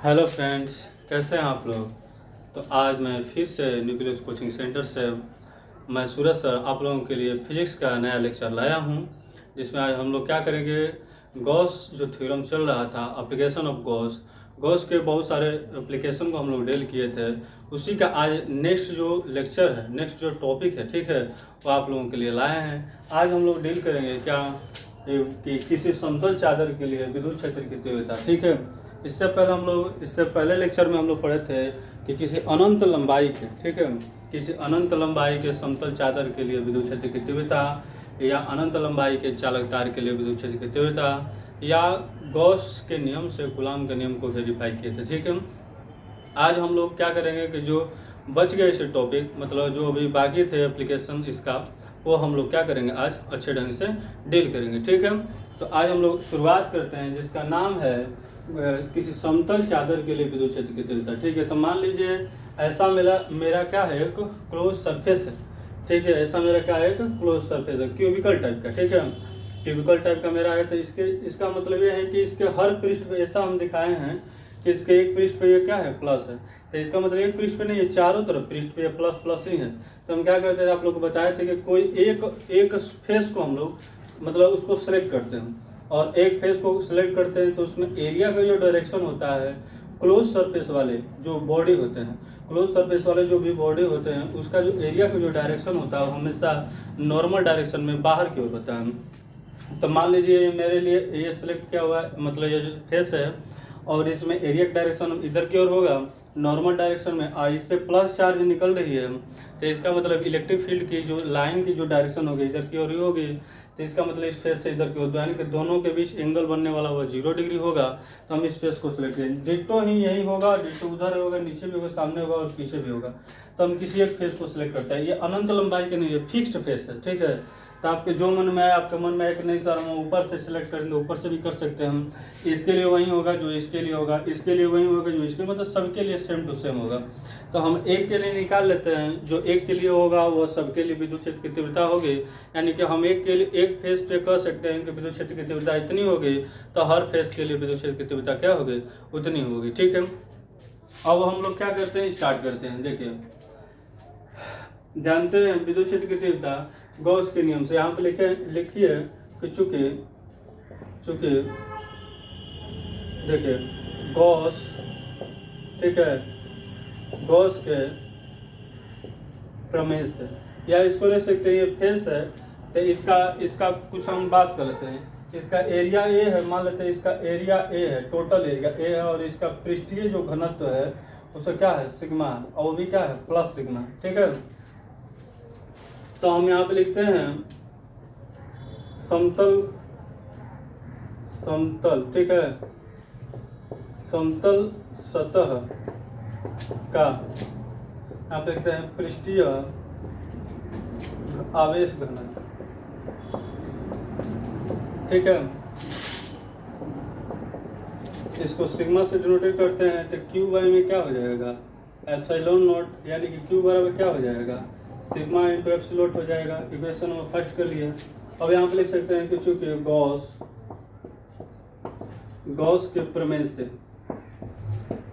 Hello friends, कैसे हैं आप लोग। तो आज मैं फिर से न्यूक्लियस कोचिंग सेंटर से मैं सूरज सर आप लोगों के लिए फिजिक्स का नया लेक्चर लाया हूं, जिसमें आज हम लोग क्या करेंगे। गॉस जो थ्योरम चल रहा था, एप्लीकेशन ऑफ गॉस गॉस के बहुत सारे एप्लीकेशन को हम लोग डील किए थे। उसी का आज नेक्स्ट जो लेक्चर है, नेक्स्ट जो टॉपिक है, ठीक है, वो आप लोगों के लिए लाए हैं। आज हम लोग डील करेंगे क्या कि किसी समतल चादर के लिए विद्युत क्षेत्र की तीव्रता, ठीक है। इससे पहले लेक्चर में हम लोग पढ़े थे कि किसी अनंत लंबाई के, ठीक है, किसी अनंत लंबाई के समतल चादर के लिए विद्युत क्षेत्र की तीव्रता, या अनंत लंबाई के चालक तार के लिए विद्युत क्षेत्र की तीव्रता, या गॉस के नियम से कूलॉम के नियम को वेरीफाई किए थे, ठीक है। आज हम लोग क्या करेंगे कि जो बच गए से टॉपिक, मतलब जो अभी बाकी थे एप्लीकेशन इसका, वो हम लोग क्या करेंगे आज अच्छे ढंग से डील करेंगे, ठीक है। तो आज हम लोग शुरुआत करते हैं जिसका नाम है किसी समतल चादर के लिए विद्युत क्षेत्र की तीव्रता, ठीक है। तो मान लीजिए ऐसा मेरा क्या है, एक क्लोज सरफेस है, ठीक है। ऐसा मेरा क्या है, एक क्लोज सरफेस है, क्यूबिकल टाइप का, ठीक है। क्यूबिकल टाइप का मेरा है, तो इसका मतलब ये है कि इसके हर पृष्ठ पे ऐसा हम दिखाए हैं कि इसके एक पृष्ठ पे ये क्या है, प्लस है। तो इसका मतलब एक पृष्ठ पे नहीं है, चारों तरफ पृष्ठ पे प्लस प्लस ही है। तो हम क्या करते थे, आप लोग को बताए थे कि कोई एक फेस को हम लोग मतलब उसको सेलेक्ट करते हैं, और एक फेस को सिलेक्ट करते हैं तो उसमें एरिया का जो डायरेक्शन होता है, क्लोज सरफेस वाले जो बॉडी होते हैं, क्लोज सरफेस वाले जो भी बॉडी होते हैं, उसका जो एरिया का जो डायरेक्शन होता है वो हमेशा नॉर्मल डायरेक्शन में बाहर की ओर होता है। तो मान लीजिए मेरे लिए ये सिलेक्ट किया हुआ है, मतलब ये जो फेस है, और इसमें एरिया का डायरेक्शन इधर की ओर होगा, नॉर्मल डायरेक्शन में, इससे प्लस चार्ज निकल रही है, तो इसका मतलब इलेक्ट्रिक फील्ड की जो लाइन की जो डायरेक्शन होगी इधर की ओर ही होगी। तो इसका मतलब इस फेस से इधर की ओर, यानी कि दोनों के बीच एंगल बनने वाला हुआ 0 डिग्री होगा। तो हम इस फेस को सिलेक्ट करें, डिट्टो ही यही होगा, डिट्टो उधर होगा, नीचे भी होगा, सामने होगा और पीछे भी होगा। तो हम किसी एक फेस को सिलेक्ट करते हैं। ये अनंत लंबाई के नहीं है, फिक्स्ड फेस है, ठीक है। तो आपके जो मन में आए, आपके मन में एक नहीं सर हम ऊपर से सिलेक्ट करेंगे, ऊपर से भी कर सकते हैं हम। इसके लिए वही होगा जो इसके लिए होगा, इसके लिए वही होगा जो इसके, मतलब सबके लिए सेम टू सेम होगा। तो हम एक के लिए निकाल लेते हैं, जो एक के लिए होगा वो सबके लिए विद्युत क्षेत्र की तीव्रता होगी। यानी कि हम एक के लिए एक फेस पे कह सकते हैं कि विद्युत क्षेत्र की तीव्रता इतनी होगी, तो हर फेस के लिए विद्युत क्षेत्र की तीव्रता क्या होगी, उतनी होगी, ठीक है। अब हम लोग क्या करते हैं, स्टार्ट करते हैं। देखिए, जानते हैं विद्युत क्षेत्र की तीव्रता गॉस के नियम से। यहाँ पे लिखिए कि चूंकि देखिए गॉस, ठीक है, गॉस के प्रमेय से, या इसको ले सकते हैं, ये फेस है, तो इसका कुछ हम बात कर लेते हैं। इसका एरिया ए है, मान लेते हैं इसका एरिया ए है, टोटल एरिया ए है, और इसका पृष्ठीय जो घनत्व है उसका क्या है, सिग्मा, और वो भी क्या है, प्लस सिग्मा, ठीक है। तो हम यहाँ पे लिखते हैं समतल, ठीक है, समतल सतह का आप लिखते हैं पृष्ठीय आवेश घनत्व, ठीक है। इसको सिग्मा से डिनोटेट करते हैं, तो क्यू बाई में क्या हो जाएगा, एप्सिलॉन नॉट, यानी कि क्यू बराबर क्या हो जाएगा, सिग्मा इंटू एप्सिलॉन हो जाएगा। इक्वेशन में फर्स्ट कर लिया। अब यहाँ पे लिख सकते हैं कि चूंकि गॉस के प्रमेय से,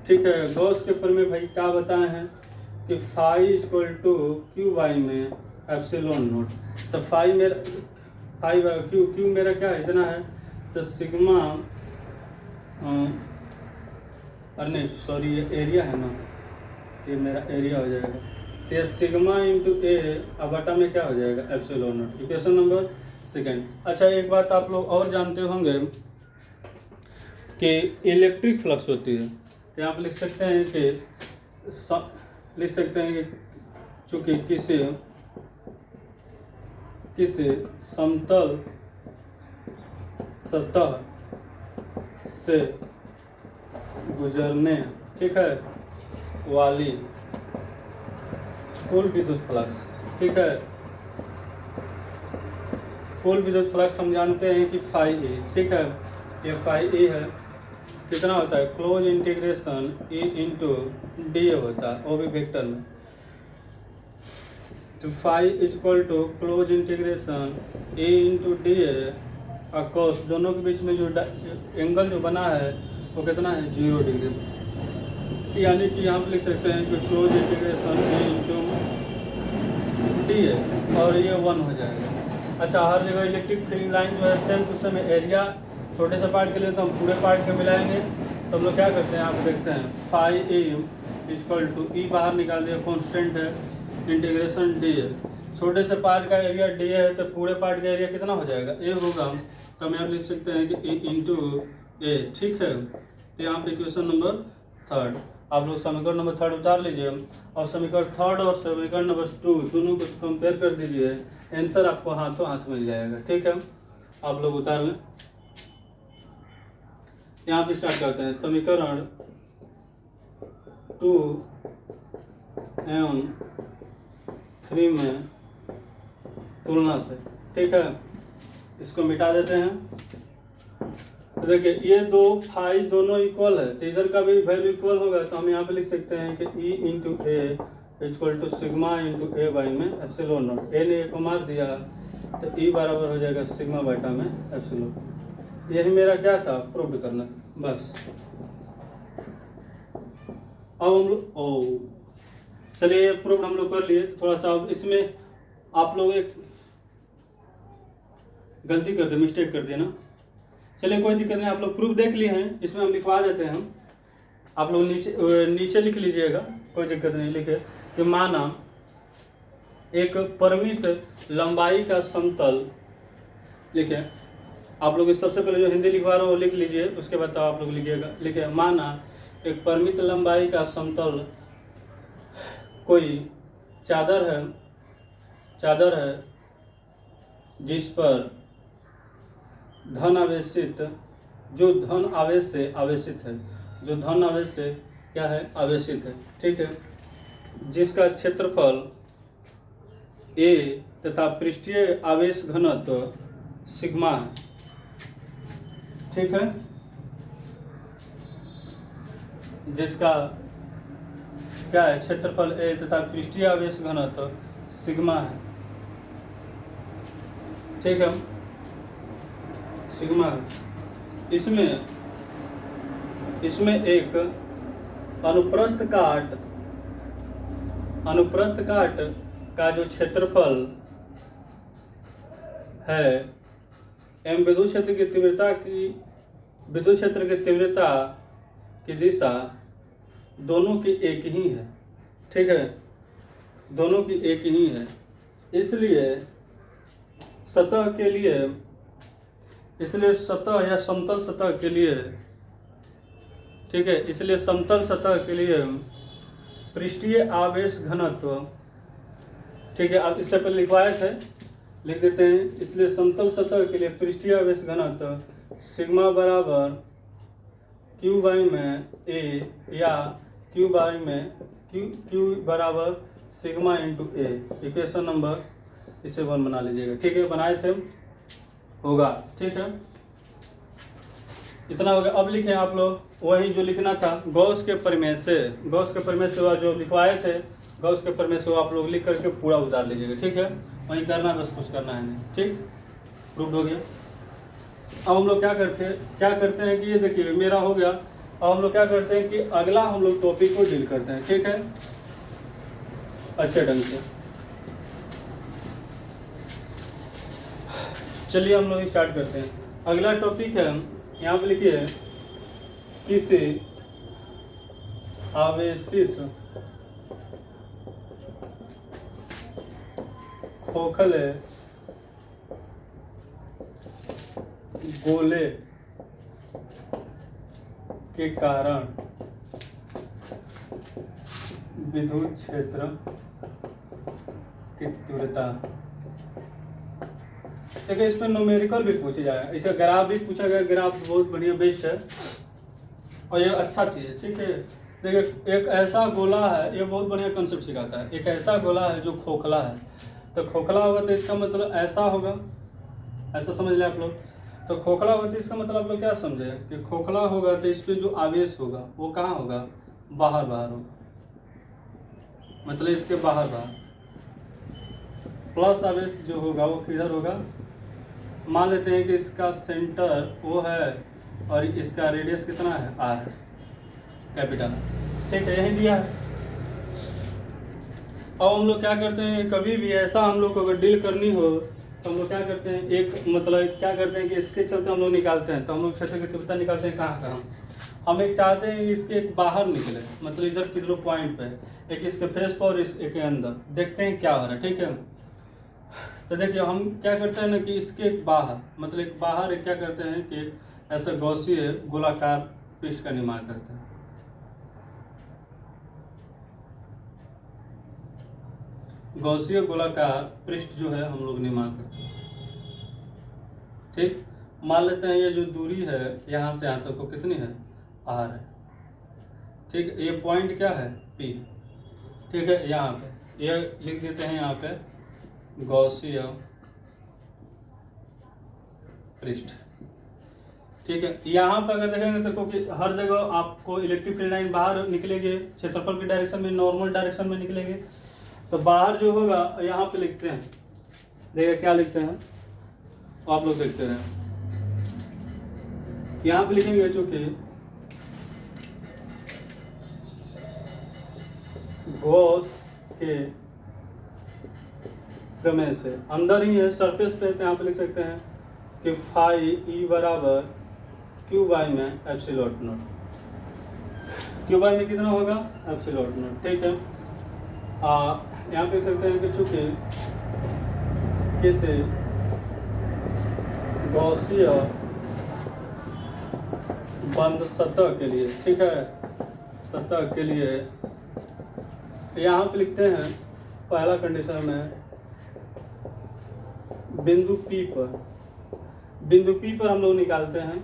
ठीक है, गॉस के प्रमेय भाई क्या बताए हैं कि phi equal to Q by में एप्सिलॉन नॉट। तो फाई क्यू मेरा क्या है, इतना है, तो सिग्मा, अरे नहीं सॉरी, ये एरिया है ना, ये मेरा एरिया हो जाएगा, तो ये सिग्मा इंटू ए अब बटा में क्या हो जाएगा, epsilon not. Equation number second. अच्छा, एक बात आप लोग और जानते होंगे कि इलेक्ट्रिक फ्लक्स होती है, तो यहाँ पर लिख सकते हैं कि चूंकि किसी समतल सतह से गुजरने, ठीक है, वाली कुल विद्युत फ्लक्स, ठीक है, कुल विद्युत फ्लक्स हम जानते हैं कि फाई ए, ठीक है, ये फाई ए है, कितना होता है, closed integration A into D A होता है, वो भी वेक्टर में। तो phi equal to closed integration A into D A, और कोस, दोनों के बीच में जो एंगल जो बना है वो कितना है, 0 डिग्री। यानी कि यहाँ पे लिख सकते हैं कि close integration A into D है और ये 1 हो जाएगा। अच्छा, हर जगह इलेक्ट्रिक फील्ड लाइन जो है सेम टू सेम एरिया छोटे से पार्ट के लिए तो हम पूरे पार्ट के मिलाएंगे। तो हम लोग क्या करते हैं, आप देखते हैं फाई ए इक्वल टू ई बाहर निकाल दिया, कॉन्स्टेंट है, इंटीग्रेशन डी है। छोटे से पार्ट का एरिया डी है तो पूरे पार्ट का एरिया कितना हो जाएगा, ए होगा। तो हम यहाँ लिख सकते हैं कि ए इंटू ए, ठीक है। तो यहाँ पे इक्वेशन नंबर 3 आप लोग समीकरण नंबर 3 उतार लीजिए और समीकरण 3 और समीकरण नंबर 2 दोनों को कंपेयर कर दीजिए, आंसर आपको हाथों हाथ मिल जाएगा, ठीक है। आप लोग उतार लें। यहाँ पे स्टार्ट करते हैं समीकरण 2 एवं 3 में तुलना से, ठीक है। इसको मिटा देते हैं। तो देखिए ये दो फाई दोनों इक्वल है तो इधर का भी वैल्यू इक्वल होगा, तो हम यहाँ पे लिख सकते हैं कि E into A equal to sigma into A by में एप्सिलॉन नॉट। ए ने ए को मार दिया तो ई बराबर हो जाएगा सिग्मा बाटा में एप्सिलॉन। यही मेरा क्या था, प्रूव करना था बस। अब हम लोग चलिए प्रूव हम लोग कर लिए। तो थोड़ा सा अब इसमें आप लोग एक गलती कर दिए, मिस्टेक कर दिए ना। चलिए कोई दिक्कत नहीं, आप लोग प्रूफ देख लिए हैं, इसमें हम लिखवा देते हैं। हम आप लोग नीचे लिख लीजिएगा, कोई दिक्कत नहीं। लिखे कि माना एक परिमित लंबाई का समतल, लिखे आप लोग सबसे पहले जो हिंदी लिखवा रहे हो वो लिख लीजिए, उसके बाद तो आप लोग लिखिएगा। लिखे माना एक परिमित लंबाई का समतल कोई चादर है जिस पर धन आवेशित, जो धन आवेश से आवेशित है, जो धन आवेश से क्या है, आवेशित है, ठीक है। जिसका क्षेत्रफल ए तथा पृष्ठीय आवेश घनत्व सिग्मा है, ठीक है। जिसका क्या है, क्षेत्रफल ए तथा पृष्ठीय आवेश घनत्व सिग्मा है, ठीक है, सिग्मा है। इसमें एक अनुप्रस्थ काट का जो क्षेत्रफल है एवं विद्युत क्षेत्र की तीव्रता की दिशा दोनों की एक ही है, ठीक है, दोनों की एक ही है। इसलिए सतह या समतल सतह के लिए, ठीक है, इसलिए समतल सतह के लिए पृष्ठीय आवेश घनत्व, ठीक है, आप इससे पहले लिखवाए थे, लिख देते हैं। इसलिए समतल सतह के लिए पृष्ठीय आवेश घनत्व सिग्मा बराबर क्यू बाई में ए या क्यू बराबर सिग्मा इंटू ए। इक्वेशन नंबर इसे 1 बना लीजिएगा, ठीक है, बनाए थे होगा, ठीक है, इतना हो गया। अब लिखें आप लोग वही जो लिखना था, गॉस के प्रमेय से जो लिखवाए थे, गॉस के प्रमेय से आप लोग लिख करके पूरा उतार लीजिएगा, ठीक है। वही करना, बस कुछ करना है नहीं, ठीक, प्रूफ हो गया। अब हम लोग क्या करते हैं कि ये देखिए मेरा हो गया। अब हम लोग क्या करते हैं कि अगला हम लोग टॉपिक को डील करते हैं, ठीक है, अच्छे ढंग से। चलिए हम लोग स्टार्ट करते हैं। अगला टॉपिक है, यहाँ पे लिखिए किसी आवेशित खोखले गोले के कारण विद्युत क्षेत्र की तीव्रता। देखिए इसमें न्यूमेरिकल भी पूछा जाएगा, इसका ग्राफ भी पूछा गया। ग्राफ बहुत बढ़िया बेस्ट है और ये अच्छा चीज़ है, ठीक है। देखिए एक ऐसा गोला है, ये बहुत बढ़िया कंसेप्ट सिखाता है। एक ऐसा गोला है जो खोखला है, तो खोखला होगा तो इसका मतलब ऐसा होगा, ऐसा समझ लें आप लोग। तो खोखला होगा तो इसका मतलब आप लोग क्या समझे कि खोखला होगा तो इस पर जो आवेश होगा वो कहाँ होगा, बाहर होगा, मतलब इसके बाहर प्लस आवेश जो होगा वो किधर होगा। मान लेते हैं कि इसका सेंटर वो है और इसका रेडियस कितना है, आर कैपिटल। ठीक है, यही दिया है। अब हम लोग क्या करते हैं, कभी भी ऐसा हम लोग को अगर डील करनी हो तो हम लोग क्या करते हैं, एक मतलब क्या करते हैं कि इसके चलते हम लोग निकालते हैं, तो हम लोग क्षेत्र की तीव्रता निकालते हैं कहाँ कहाँ। हम एक चाहते हैं कि इसके एक बाहर निकले, मतलब इधर किधर पॉइंट पे, एक इसके फेस पर और एक के अंदर, देखते हैं क्या हो रहा है। ठीक है, तो देखिए हम क्या करते हैं ना कि इसके एक बाहर, मतलब एक बाहर एक क्या करते हैं कि ऐसा गौसीय गोलाकार पृष्ठ का निर्माण करते हैं। गौसीय गोलाकार पृष्ठ जो है हम लोग निर्माण करते हैं। ठीक, मान लेते हैं ये जो दूरी है यहाँ से यहाँ तक को कितनी है, आर है। ठीक, ये पॉइंट क्या है, पी। ठीक है, यहाँ पे ये लिख देते हैं, यहाँ पे गौसीय पृष्ठ। ठीक है, यहाँ पर अगर देखेंगे तो क्योंकि हर जगह आपको इलेक्ट्रिक फील्ड लाइन बाहर निकलेगी, क्षेत्रफल की डायरेक्शन में, नॉर्मल डायरेक्शन में निकलेंगे, तो बाहर जो होगा यहाँ पे लिखते हैं, देखिए क्या लिखते हैं आप लोग देखते हैं, यहाँ पे लिखेंगे चूंकि गॉस के प्रमेय से अंदर ही है, सरफेस पे, तो यहाँ पे लिख सकते हैं कि फाई ई बराबर क्यू बाई में एप्सिलॉन नॉट। क्यू बाई में कितना होगा, एप्सिलॉन नॉट। ठीक है, यहाँ पे लिख सकते हैं कि चूंकि किसी गौसीय बंद सतह के लिए, ठीक है, सतह के लिए यहाँ पे लिखते हैं पहला कंडीशन में बिंदु P पर हम लोग निकालते हैं,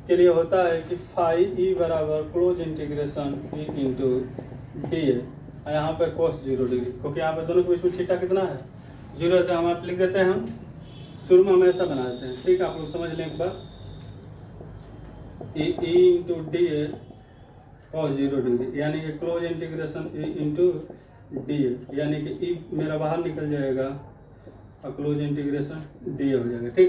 के लिए होता है कि फाई ई बराबर close integration E into D ए, यहाँ पे कोस 0 डिग्री, क्योंकि यहाँ पे दोनों के बीच में थीटा कितना है, 0 है, तो हम आप लिख देते हैं, हम शुरू में हम ऐसा बना देते हैं। ठीक है, आप लोग समझ लें एक बार, E into D A cos 0 degree, यानी कि close integration E into D A, यानी कि ई मेरा बाहर निकल जाएगा और क्लोज इंटीग्रेशन डी ए हो जाएगा। ठीक।